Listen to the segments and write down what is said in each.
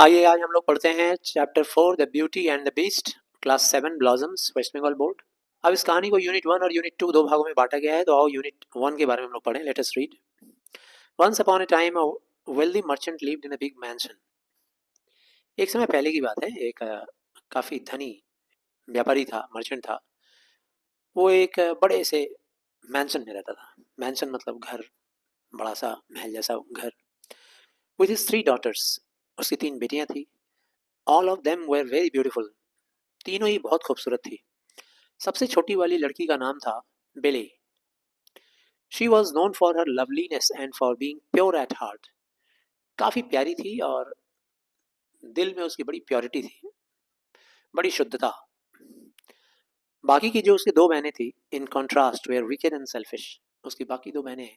आइए आज हम लोग पढ़ते हैं chapter 4 the Beauty and the Beast, class 7 Blossoms, West Bengal board. अब इस कहानी को यूनिट 1 और यूनिट 2 दो भागों में बांटा गया है, तो आओ यूनिट 1 के बारे में हम लोग पढ़ें। Let us read. Once upon a time a wealthy merchant lived in a big mansion. एक समय पहले की बात है, एक काफ़ी धनी व्यापारी था, मर्चेंट था। वो एक बड़े से मैंशन में रहता था। मैंशन मतलब घर, बड़ा सा महल जैसा घर। विद हिज 3 डॉटर्स, उसकी 3 बेटियां थी। All of them were very beautiful, तीनों ही बहुत खूबसूरत थी। सबसे छोटी वाली लड़की का नाम था Billy. She was known for her loveliness and for being pure at heart. काफ़ी प्यारी थी और दिल में उसकी बड़ी प्योरिटी थी, बड़ी शुद्धता। बाकी की जो उसकी 2 बहनें थी, in contrast were wicked and selfish. उसकी बाकी 2 बहनें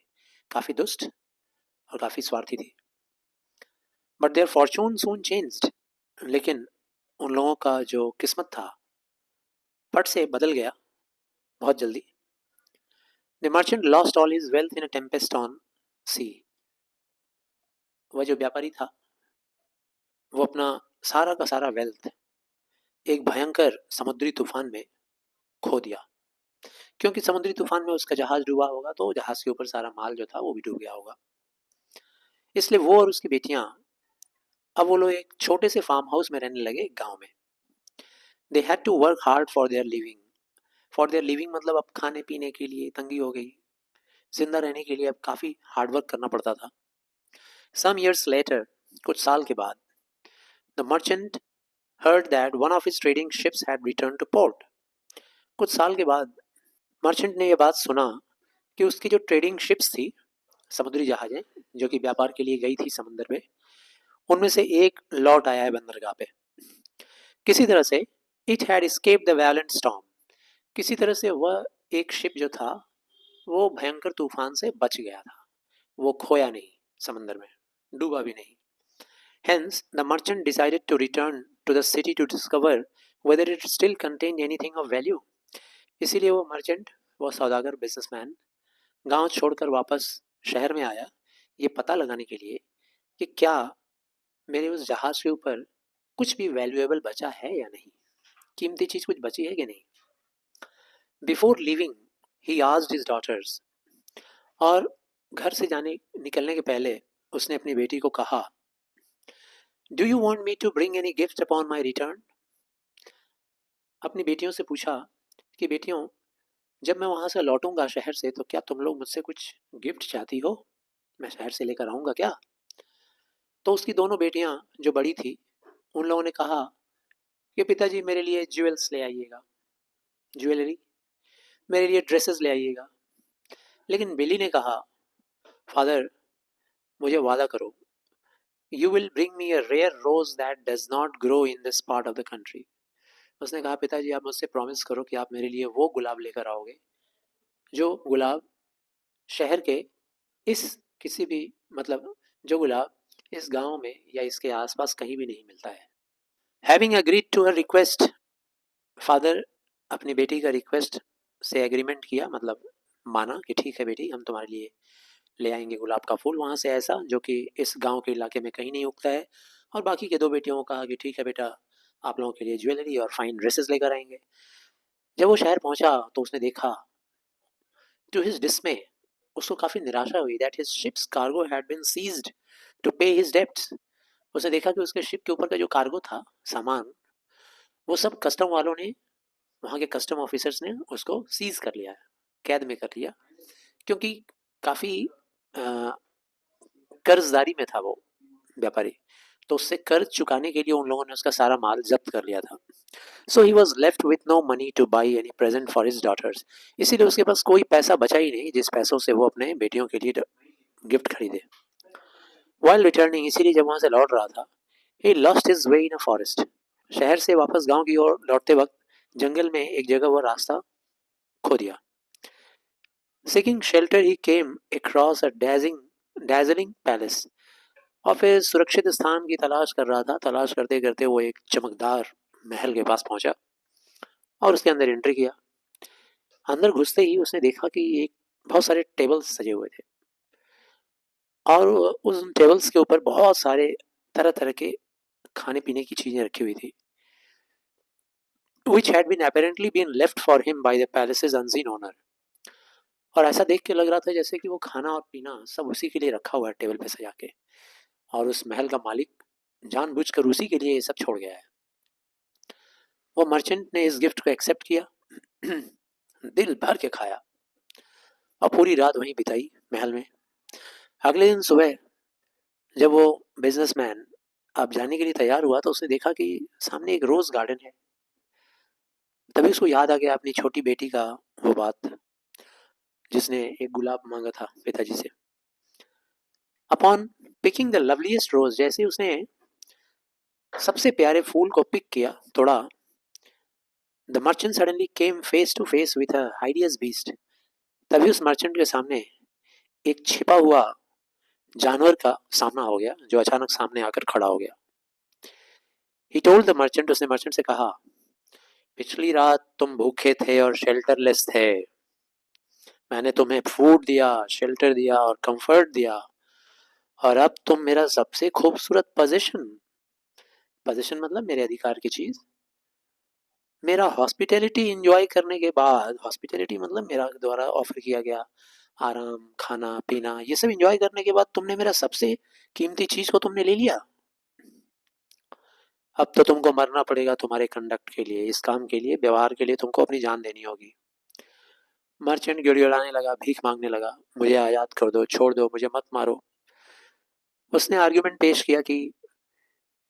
काफ़ी दुष्ट और काफ़ी स्वार्थी थी। But their fortune soon changed, लेकिन उन लोगों का जो किस्मत था फट से बदल गया बहुत जल्दी। The merchant lost all his wealth in a tempest on sea. वह जो व्यापारी था, वो अपना सारा का सारा वेल्थ एक भयंकर समुद्री तूफान में खो दिया। क्योंकि समुद्री तूफान में उसका जहाज डूबा होगा, तो जहाज के ऊपर सारा माल जो था वो भी डूब गया होगा। इसलिए वो और उसकी बेटियां, अब वो लोग एक छोटे से फार्म हाउस में रहने लगे गांव में। They had to work hard for their living. For their living मतलब अब खाने पीने के लिए तंगी हो गई, जिंदा रहने के लिए अब काफी हार्ड वर्क करना पड़ता था। सम ईयर्स लेटर, कुछ साल के बाद, the merchant heard that one of his trading ships had returned to port. कुछ साल के बाद मर्चेंट ने यह बात सुना कि उसकी जो ट्रेडिंग शिप्स थी, समुद्री जहाजें जो कि व्यापार के लिए गई थी समुद्र में, उनमें से एक लौट आया है बंदरगाह पे। किसी तरह से it had escaped the violent storm. किसी तरह से वह एक शिप जो था वो भयंकर तूफान से बच गया था। वो खोया नहीं समंदर में, डूबा भी नहीं। Hence, the merchant decided to return to the city to discover whether it still contained anything of value. इसीलिए वो मर्चेंट, वो सौदागर, बिजनेसमैन गांव छोड़कर वापस शहर में आया, ये पता लगाने के लिए कि क्या मेरे उस जहाज के ऊपर कुछ भी वैल्यूएबल बचा है या नहीं, कीमती चीज कुछ बची है कि नहीं। Before leaving he asked his daughters, और घर से निकलने के पहले उसने अपनी बेटी को कहा, do you want me to bring any gift upon my return. अपनी बेटियों से पूछा कि बेटियों, जब मैं वहाँ से लौटूंगा शहर से, तो क्या तुम लोग मुझसे कुछ गिफ्ट चाहती हो, मैं शहर से लेकर आऊँगा क्या। तो उसकी दोनों बेटियाँ जो बड़ी थी, उन लोगों ने कहा कि पिताजी मेरे लिए ज्वेल्स ले आइएगा, ज्वेलरी, मेरे लिए ड्रेसेस ले आइएगा। लेकिन बिली ने कहा, फादर मुझे वादा करो, you will bring me a rare rose that does not grow in this part of the country. उसने कहा, पिताजी आप मुझसे प्रॉमिस करो कि आप मेरे लिए वो गुलाब लेकर आओगे जो गुलाब शहर के इस किसी भी, मतलब जो गुलाब इस गांव में या इसके आसपास कहीं भी नहीं मिलता है। Having agreed to her request, father अपनी बेटी का रिक्वेस्ट से एग्रीमेंट किया, मतलब माना कि ठीक है बेटी, हम तुम्हारे लिए ले आएंगे गुलाब का फूल वहाँ से ऐसा जो कि इस गांव के इलाके में कहीं नहीं उगता है। और बाकी के 2 बेटियों को कहा कि ठीक है बेटा, आप लोगों के लिए ज्वेलरी और फाइन ड्रेसेस लेकर आएंगे। जब वो शहर पहुंचा तो उसने देखा, टू हिज डिसमे, उसको काफी निराशा हुई, that his ship's cargo had been seized to pay his debts. उसने देखा कि उसके शिप के ऊपर का जो कार्गो था, सामान, वो सब कस्टम वालों ने, वहाँ के कस्टम ऑफिसर्स ने उसको सीज कर लिया, कैद में कर लिया। क्योंकि काफी कर्जदारी में था वो व्यापारी, तो उससे कर्ज चुकाने के लिए उन लोगों ने उसका सारा माल जब्त कर लिया था। So he was left with no money to buy any present for his daughters. इसीलिए उसके पास कोई पैसा बचा ही नहीं जिस पैसों से वो अपने बेटियों के लिए गिफ्ट खरीदे। वाइल रिटर्निंग, इसीलिए जब वहां से लौट रहा था, he lost his way in a forest. शहर से वापस गांव की ओर लौटते वक्त जंगल में एक जगह वो रास्ता खो दिया। Seeking shelter he came across a dazzling palace. और फिर सुरक्षित स्थान की तलाश कर रहा था। तलाश करते करते वो एक चमकदार महल के पास पहुंचा और उसके अंदर एंट्री किया। अंदर घुसते ही उसने देखा कि एक बहुत सारे टेबल्स सजे हुए थे और उस टेबल्स के ऊपर बहुत सारे तरह तरह के खाने पीने की चीजें रखी हुई थी, which had been apparently been left for him by the palace's unseen owner. और ऐसा देख के लग रहा था जैसे कि वो खाना और पीना सब उसी के लिए रखा हुआ है टेबल पे सजा के, और उस महल का मालिक जानबूझकर उसी के लिए ये सब छोड़ गया है। वो मर्चेंट ने इस गिफ्ट को एक्सेप्ट किया, दिल भर के खाया और पूरी रात वहीं बिताई महल में। अगले दिन सुबह जब वो बिजनेसमैन अब जाने के लिए तैयार हुआ तो उसने देखा कि सामने एक रोज गार्डन है। तभी उसको याद आ गया अपनी छोटी बेटी का वो बात जिसने एक गुलाब मांगा था पिताजी से। Upon picking the loveliest rose, जैसे उसने सबसे प्यारे फूल को पिक किया, तोड़ा, the merchant suddenly came face to face with a hideous beast. तभी उस मर्चेंट के सामने एक छिपा हुआ जानवर का सामना हो गया जो अचानक सामने आकर खड़ा हो गया। ही टोल्ड द मर्चेंट, उसने मर्चेंट से कहा, पिछली रात तुम भूखे थे और शेल्टरलेस थे, मैंने तुम्हें फूड दिया, शेल्टर दिया और कंफर्ट दिया, और अब तुम मेरा सबसे खूबसूरत पोजीशन मतलब मेरे अधिकार की चीज, मेरा हॉस्पिटैलिटी एंजॉय करने के बाद, हॉस्पिटैलिटी मतलब मेरा द्वारा ऑफर किया गया आराम, खाना पीना, ये सब एंजॉय करने के बाद तुमने मेरा सबसे कीमती चीज को तुमने ले लिया। अब तो तुमको मरना पड़ेगा तुम्हारे कंडक्ट के लिए, इस काम के लिए, व्यवहार के लिए तुमको अपनी जान देनी होगी। मर्चेंट गिड़गिड़ाने लगा, भीख मांगने लगा, मुझे आजाद कर दो, छोड़ दो, मुझे मत मारो। उसने आर्ग्यूमेंट पेश किया कि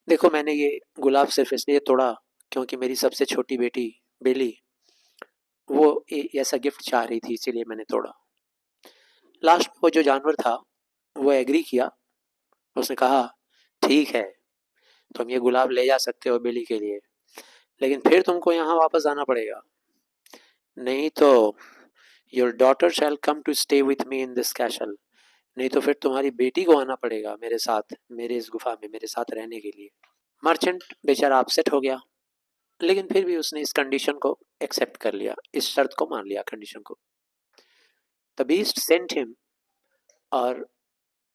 देखो मैंने ये गुलाब सिर्फ इसलिए तोड़ा क्योंकि मेरी सबसे छोटी बेटी बेली वो ऐसा गिफ्ट चाह रही थी, इसीलिए मैंने तोड़ा। लास्ट में वो जो जानवर था वो एग्री किया, उसने कहा ठीक है तुम ये गुलाब ले जा सकते हो बेली के लिए, लेकिन फिर तुमको यहाँ वापस आना पड़ेगा, नहीं तो your daughter shall come to stay with me in this castle, नहीं तो फिर तुम्हारी बेटी को आना पड़ेगा मेरे साथ, मेरे इस गुफा में मेरे साथ रहने के लिए। मर्चेंट बेचारा अपसेट हो गया, लेकिन फिर भी उसने इस कंडीशन को एक्सेप्ट कर लिया, इस शर्त को मान लिया, कंडीशन को। द बीस्ट सेंट हिम, और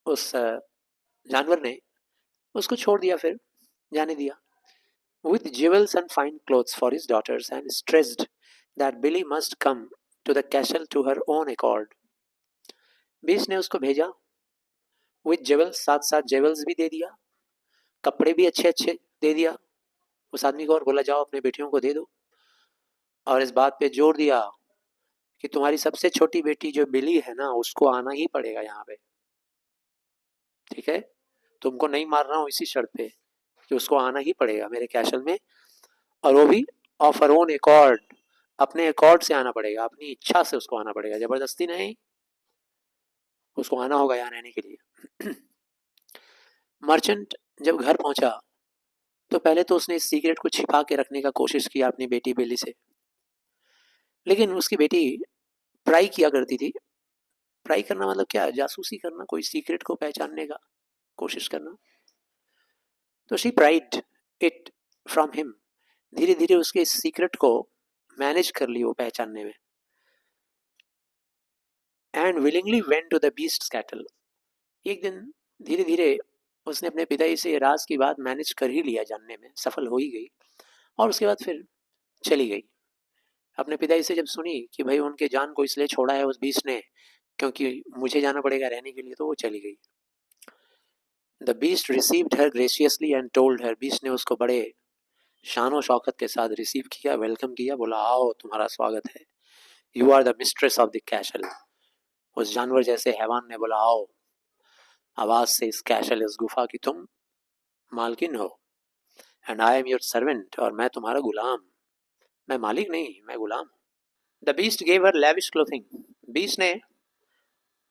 उस जानवर ने उसको छोड़ दिया, फिर जाने दिया, with jewels and fine clothes for his daughters, and stressed that Billy must come to the castle to her own accord. बीस ने उसको भेजा with jewels, साथ साथ जेवल्स भी दे दिया, कपड़े भी अच्छे अच्छे दे दिया उस आदमी को, और बोला जाओ अपने बेटियों को दे दो, और इस बात पे जोर दिया कि तुम्हारी सबसे छोटी बेटी जो बिली है ना उसको आना ही पड़ेगा यहाँ पे, ठीक है, तुमको नहीं मार रहा हूँ इसी शर्त पे कि उसको आना ही पड़ेगा मेरे कैसल में, और वो भी ऑफ हर ओन अकॉर्ड, अपने अकॉर्ड से आना पड़ेगा, अपनी इच्छा से उसको आना पड़ेगा, जबरदस्ती नहीं, उसको आना होगा यहाँ रहने के लिए। मर्चेंट जब घर पहुंचा तो पहले तो उसने इस सीक्रेट को छिपा के रखने का कोशिश किया अपनी बेटी बेली से, लेकिन उसकी बेटी प्राई किया करती थी। प्राई करना मतलब क्या, जासूसी करना, कोई सीक्रेट को पहचानने का कोशिश करना। तो she pride it from him, धीरे धीरे उसके इस सीक्रेट को मैनेज कर ली वो पहचानने में। And willingly went to the beast's castle, एक दिन धीरे धीरे उसने अपने पिताजी से राज की बात मैनेज कर ही लिया, जानने में सफल हो ही गई, और उसके बाद फिर चली गई। अपने पिताजी से जब सुनी कि भाई उनके जान को इसलिए छोड़ा है उस बीस्ट ने क्योंकि मुझे जाना पड़ेगा रहने के लिए, तो वो चली गई। The beast received her graciously and told her, beast ने उसको बड़े शानो शौकत के साथ रिसीव किया, वेलकम किया, बोला आओ तुम्हारा स्वागत है, you are the mistress of the castle. उस जानवर जैसे हैवान ने बोला आओ, आवाज से इस कैसल, इस गुफा की तुम मालकिन हो, and I am your servant, और मैं तुम्हारा गुलाम, मैं मालिक नहीं, मैं गुलाम। The beast gave her lavish clothing, beast ने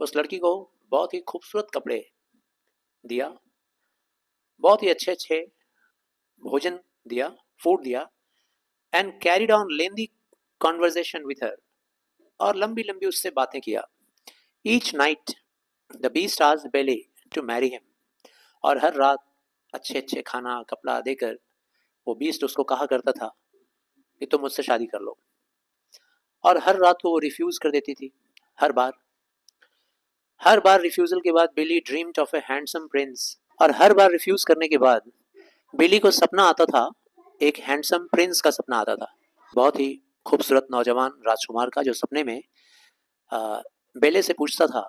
उस लड़की को बहुत ही खूबसूरत कपड़े दिया, बहुत ही अच्छे अच्छे भोजन दिया, फूड दिया, and carried on lengthy conversation with her, और लंबी लंबी उससे बातें किया। Each night the beast asked Belle to marry him, और हर रात अच्छे अच्छे खाना कपड़ा देकर वो बीस्ट उसको कहा करता था कि तुम मुझसे शादी कर लो, और हर रात को वो रिफ्यूज कर देती थी, हर बार रिफ्यूजल के बाद Billy dreamed of a handsome prince, और हर बार रिफ्यूज करने के बाद बिली को सपना आता था, एक हैंडसम प्रिंस का सपना आता था, बहुत ही खूबसूरत नौजवान राजकुमार का, जो सपने में बेले से पूछता था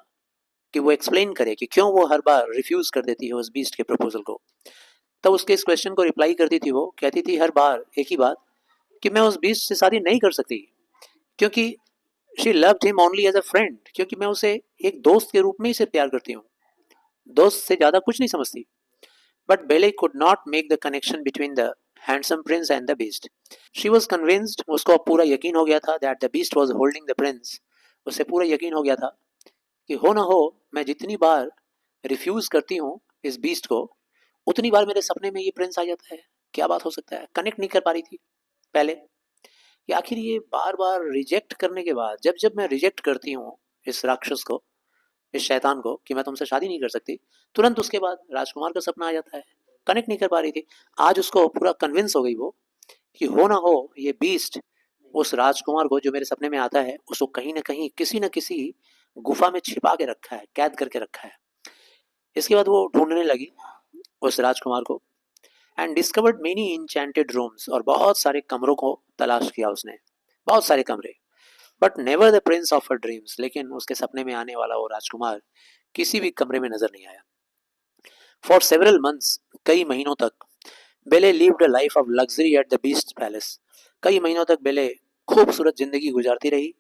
कि वो एक्सप्लेन करे कि क्यों वो हर बार रिफ्यूज कर देती है उस बीस्ट के प्रपोजल को। तब उसके इस क्वेश्चन को रिप्लाई करती थी, वो कहती थी हर बार एक ही बात कि मैं उस बीस्ट से शादी नहीं कर सकती, क्योंकि she loved him only as a friend, क्योंकि मैं उसे एक दोस्त के रूप में ही से प्यार करती हूँ, दोस्त से ज्यादा कुछ नहीं समझती। बट बेले could not make the connection between the handsome Prince and the beast. She was convinced, उसको अब पूरा यकीन हो गया था that the beast was holding the Prince. उसे पूरा यकीन हो गया था कि हो ना हो, मैं जितनी बार रिफ्यूज करती हूँ इस बीस्ट को, उतनी बार मेरे सपने में ये प्रिंस आ जाता है। क्या बात हो सकता है, कनेक्ट नहीं कर पा रही थी पहले कि आखिर ये बार बार रिजेक्ट करने के बाद, जब जब मैं रिजेक्ट करती हूँ इस राक्षस को, इस शैतान को, कि मैं तुमसे शादी नहीं कर सकती, तुरंत उसके बाद राजकुमार का सपना आ जाता है। कनेक्ट नहीं कर पा रही थी। आज उसको पूरा कन्विंस हो गई वो कि हो ना हो ये बीस्ट उस राजकुमार को जो मेरे सपने में आता है, उसको कहीं ना कहीं किसी न किसी गुफा में छिपा के रखा है, कैद करके रखा है। इसके बाद वो ढूंढने लगी उस राजकुमार को and discovered many enchanted rooms, और बहुत सारे कमरों को तलाश किया उसने, बहुत सारे कमरे। But never the Prince of her dreams, लेकिन उसके सपने में आने वाला वो राजकुमार किसी भी कमरे में नजर नहीं आया। फॉर सेवरल मंथ्स, कई महीनों तक, बेले lived a life of luxury at the beast palace. कई महीनों तक बेले खूबसूरत जिंदगी गुजारती रही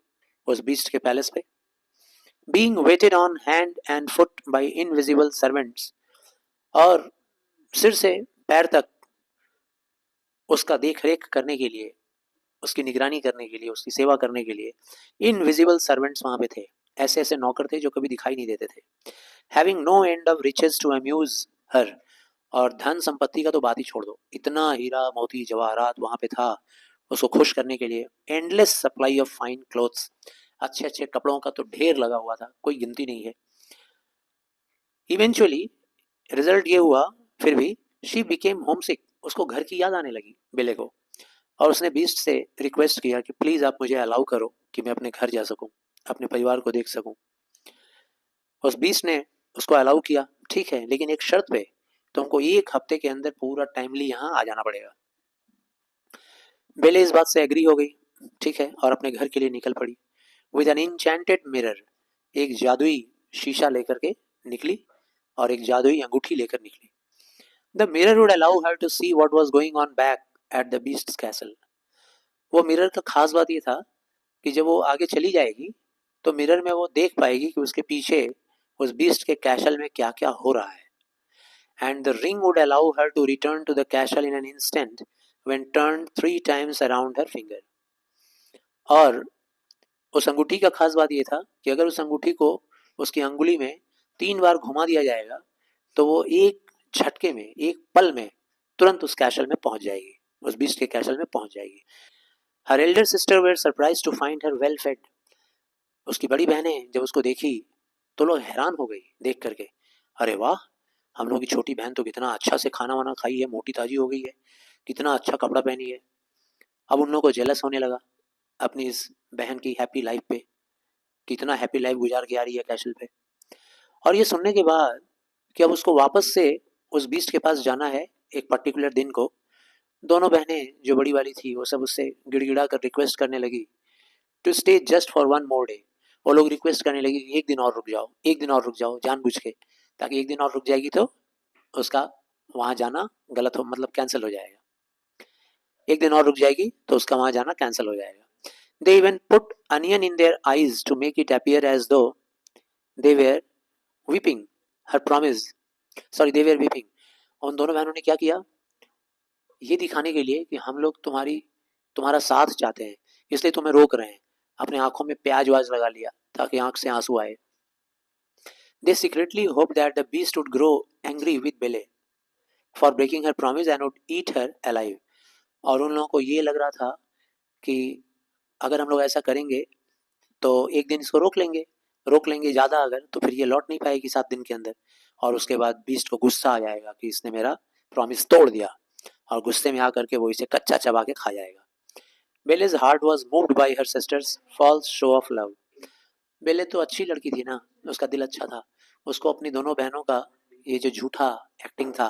उस बीस्ट के पैलेस पे, being waited on hand and foot by invisible servants, और सिर से पैर तक उसका देख रेख करने के लिए, उसकी निगरानी करने के लिए, उसकी सेवा करने के लिए इनविजिबल सर्वेंट्स वहां पे थे। ऐसे ऐसे नौकर थे जो कभी दिखाई नहीं देते थे। Having no end of riches to amuse her, और धन संपत्ति का तो बात ही छोड़ दो, इतना हीरा मोती जवाहरात वहां पे था उसको खुश करने के लिए। Endless supply of fine clothes, अच्छे अच्छे कपड़ों का तो ढेर लगा हुआ था, कोई गिनती नहीं है। इवेंचुअली रिजल्ट ये हुआ, फिर भी शी बिकेम होमसिक, उसको घर की याद आने लगी बेले को, और उसने बीस्ट से रिक्वेस्ट किया कि प्लीज आप मुझे अलाउ करो कि मैं अपने घर जा सकूं, अपने परिवार को देख सकूं। उस बीस्ट ने उसको अलाउ किया, ठीक है, लेकिन एक शर्त पे, तुमको एक हफ्ते के अंदर पूरा टाइमली यहाँ आ जाना पड़ेगा। बेले इस बात से एग्री हो गई, ठीक है, और अपने घर के लिए निकल पड़ी विद एन इंचेंटेड मिरर, एक जादुई शीशा लेकर के निकली, और एक जादुई अंगूठी लेकर निकली। The mirror would allow her to see what was going on back at the beast's castle. वो मिरर का खास बात ये था कि जब वो आगे चली जाएगी तो मिरर में वो देख पाएगी कि उसके पीछे उस बीस्ट के कैसल में क्या क्या हो रहा है। And the ring would allow her to return to the castle in an instant when turn 3 times around her finger. और उस अंगूठी का खास बात ये था कि अगर उस अंगूठी को उसकी अंगुली में 3 बार घुमा दिया जाएगा तो वो एक झटके में, एक पल में तुरंत उस कैसल में पहुंच जाएगी, उस बीस्ट के कैसल में पहुंच जाएगी। Her elder sisters were surprise to find her well fed. उसकी बड़ी बहनें जब उसको देखी तो लोग हैरान हो गई देख करके, अरे वाह, हम लोग की छोटी बहन तो कितना अच्छा से खाना वाना खाई है, मोटी ताजी हो गई है, कितना अच्छा कपड़ा पहनी है। अब उन लोगों को जेलस होने लगा अपनी इस बहन की हैप्पी लाइफ पे, कितना हैप्पी लाइफ गुजार के आ रही है कैसल पे। और ये सुनने के बाद कि अब उसको वापस से उस बीस्ट के पास जाना है एक पर्टिकुलर दिन को, दोनों बहनें जो बड़ी वाली थी वो सब उससे गिड़गिड़ा कर रिक्वेस्ट करने लगी to stay just for 1 more day। वो लोग रिक्वेस्ट करने लगे कि एक दिन और रुक जाओ, एक दिन और रुक जाओ, जानबूझ के, ताकि एक दिन और रुक जाएगी तो उसका वहां जाना गलत हो, मतलब कैंसिल हो जाएगा। एक दिन और रुक जाएगी तो उसका वहां जाना कैंसिल हो जाएगा। They even put onion in their eyes to make it appear as though they were weeping her promise, sorry they were weeping. उन दोनों बहनों ने क्या किया, ये दिखाने के लिए कि हम लोग तुम्हारा साथ चाहते हैं, इसलिए तुम्हें रोक रहे हैं, अपने आंखों में प्याज वाज लगा लिया ताकि आंख से आंसू आए। They secretly hope that the beast would grow angry with Belle for breaking her promise and would eat her alive. और उन लोगों को ये लग रहा था कि अगर हम लोग ऐसा करेंगे तो एक दिन इसको रोक लेंगे ज़्यादा अगर, तो फिर ये लौट नहीं पाएगी 7 दिन के अंदर, और उसके बाद बीस्ट को गुस्सा आ जाएगा कि इसने मेरा प्रॉमिस तोड़ दिया, और गुस्से में आकर के वो इसे कच्चा चबा के खा जाएगा। बेले's heart was moved by her sister's false show of love। बेले तो अच्छी लड़की थी ना, उसका दिल अच्छा था, उसको अपनी दोनों बहनों का ये जो झूठा एक्टिंग था,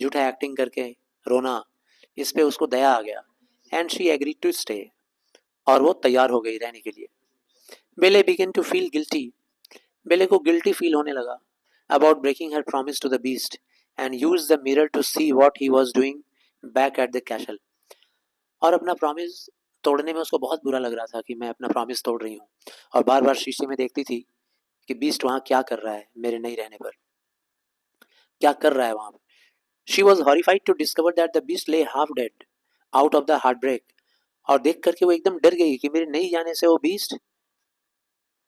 झूठा एक्टिंग करके रोना, इस पे उसको दया आ गया। And she agree to stay, और वो तैयार हो गई रहने के लिए। बेले बिगन टू फील गिल्टी, बेले को गिल्टी फील होने लगा about breaking her promise to the beast and use the mirror to see what he was doing back at the castle. और अपना प्रॉमिस तोड़ने में उसको बहुत बुरा लग रहा था कि मैं अपना प्रॉमिस तोड़ रही हूँ, और बार बार शीशे में देखती थी कि बीस्ट वहाँ क्या कर रहा है मेरे नहीं रहने पर, क्या कर रहा है वहाँ। She was horrified to discover that the beast lay half dead out of the heartbreak, और देख करके वो एकदम डर गई कि मेरे नहीं जाने से वो बीस्ट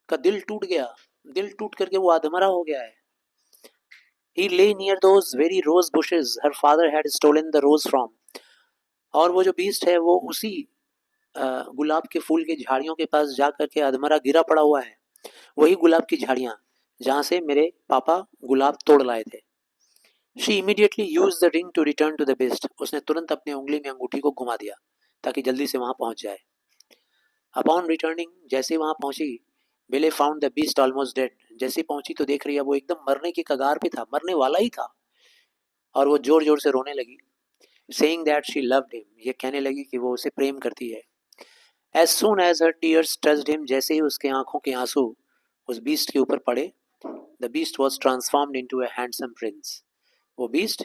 का दिल टूट गया, दिल टूट करके वो अधमरा हो गया है। He lay near those very rose bushes her father had stolen the rose from, और वो जो बीस्ट है वो उसी गुलाब के फूल की झाड़ियों के पास जा करके अधमरा गिरा पड़ा हुआ है, वही गुलाब की झाड़ियां जहां से मेरे पापा गुलाब तोड़ लाए थे। She immediately use the ring to return to the beast, उसने तुरंत अपनी उंगली में अंगूठी को घुमा दिया ताकि जल्दी से वहां पहुंच जाए। अपॉन रिटर्निंग, जैसे वहां पहुंची, बिले found the beast almost dead, जैसे पहुंची तो देख रही है वो एकदम मरने की कगार पे था, मरने वाला ही था, और वो जोर जोर से रोने लगी, saying that she loved him, ये कहने लगी कि वो उसे प्रेम करती है। As soon as her tears touched him, जैसे ही उसके आंखों के आंसू उस बीस्ट के ऊपर पड़े, the beast was transformed into a handsome Prince, वो बीस्ट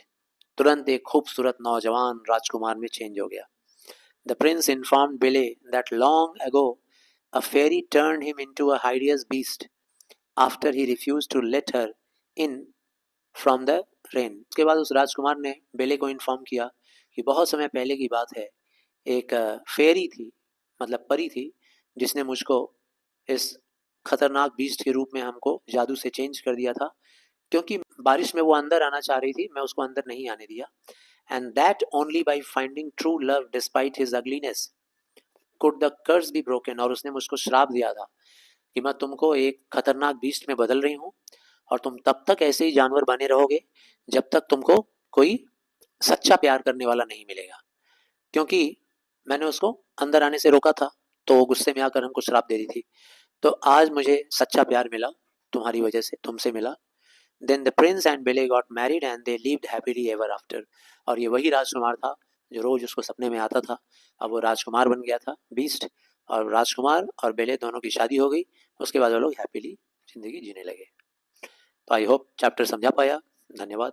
तुरंत एक खूबसूरत नौजवान राजकुमार में चेंज हो गया। द प्रिंस इन्फॉर्म्ड बिले that long ago a fairy turned him into a hideous beast after he refused to let her in from the rain। उसके बाद उस राजकुमार ने बेले को इन्फॉर्म किया कि बहुत समय पहले की बात है, एक फेरी थी, मतलब परी थी, जिसने मुझको इस खतरनाक बीस्ट के रूप में हमको जादू से चेंज कर दिया था, क्योंकि बारिश में वो अंदर आना चाह रही थी, मैं उसको अंदर नहीं आने दिया। And that only by finding true love despite his ugliness could the curse be broken, और उसने मुझको श्राप दिया था कि मैं तुमको एक खतरनाक बीस्ट में बदल रही हूँ, और तुम तब तक ऐसे ही जानवर बने रहोगे जब तक तुमको कोई सच्चा प्यार करने वाला नहीं मिलेगा, क्योंकि मैंने उसको अंदर आने से रोका था, तो वो गुस्से में आकर हमको श्राप दे रही थी। तो आज मुझे सच्चा प्यार मिला, तुम्हारी वजह से, तुमसे मिला। देन द प्रिंस एंड बेले got married and they lived happily ever after, और ये वही राजकुमार था जो रोज उसको सपने में आता था, अब वो राजकुमार बन गया था बीस्ट, और राजकुमार और बेले दोनों की शादी हो गई। उसके बाद वो लोग हैप्पीली जिंदगी जीने लगे। तो आई होप चैप्टर समझा पाया। धन्यवाद।